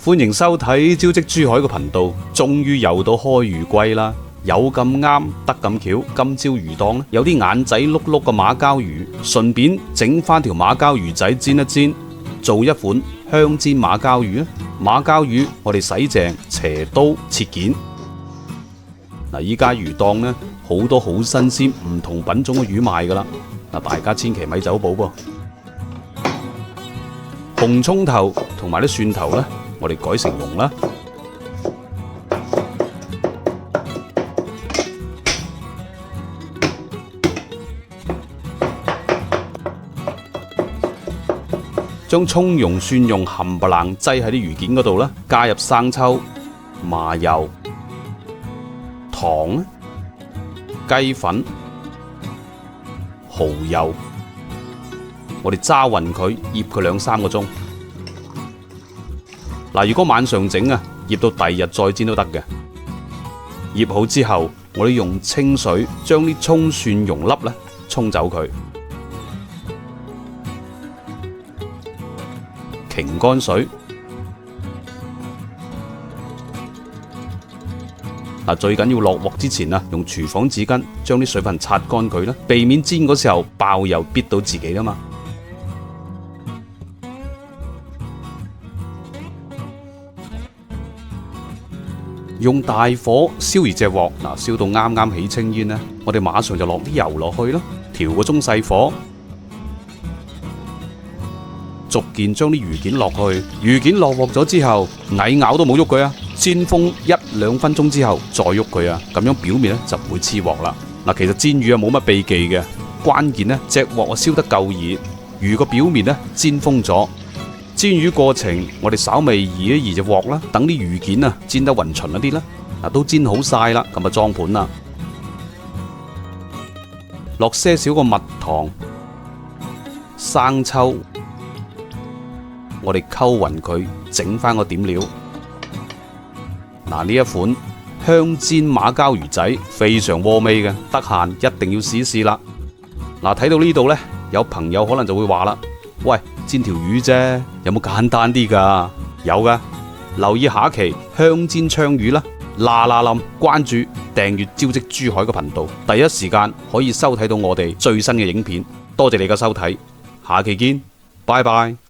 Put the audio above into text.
歡迎收睇招積珠海嘅頻道。終於又到開魚季啦，有咁啱得咁巧，今朝魚檔呢有啲眼仔碌碌嘅馬鮫魚，順便整翻條馬鮫魚仔煎一煎，做一款香煎馬鮫魚啊！馬鮫魚我哋洗淨，斜刀切件。嗱，依家魚檔呢好多好新鮮唔同品種嘅魚賣噶啦，嗱，大家千祈咪走寶噃。紅葱頭同埋啲蒜頭呢，我哋改成蓉啦。將葱蓉、蒜蓉冚唪唥擠喺啲魚件嗰度啦，加入生抽、麻油、糖、雞粉、蠔油，我哋揸勻佢，醃佢2-3個鐘。嗱，如果晚上整啊，醃到第二日再煎都得嘅。醃好之後，我哋用清水將啲葱蒜蓉粒咧沖走佢，擎乾水。嗱，最緊要落鑊之前啊，用廚房紙巾將啲水分擦乾佢啦，避免煎嗰時候爆油逼到自己啊嘛。用大火燒熱隻鑊，嗱，燒到啱啱起青煙呢，我哋馬上就落啲油落去啦，調個中細火，逐件將啲魚件落去。魚件落鑊咗之後，蟻咬都冇喐佢啊，煎封1-2分鐘之後再喐佢啊，咁樣表面咧就唔會黐鑊啦。嗱，其實煎魚啊冇乜秘技嘅，關鍵呢隻鑊啊燒得夠熱，魚個表面呢煎封咗。煎魚過程，我哋稍微移一移隻鑊啦，等啲魚件啊煎得勻循一啲啦。嗱，都煎好晒啦，咁啊裝盤啦，落些少個蜜糖、生抽，我哋溝勻佢，整翻個點料。嗱，呢一款香煎馬鮫魚仔非常和味嘅，得閒一定要試一試啦。嗱，睇到呢度呢，有朋友可能就會話啦，喂，煎條魚啫，有冇簡單啲㗎？有㗎，留意下一期香煎鯧魚啦，嗱嗱臨關注訂閱招積珠海嘅頻道，第一時間可以收睇到我哋最新嘅影片。多謝你嘅收睇，下期見，拜拜。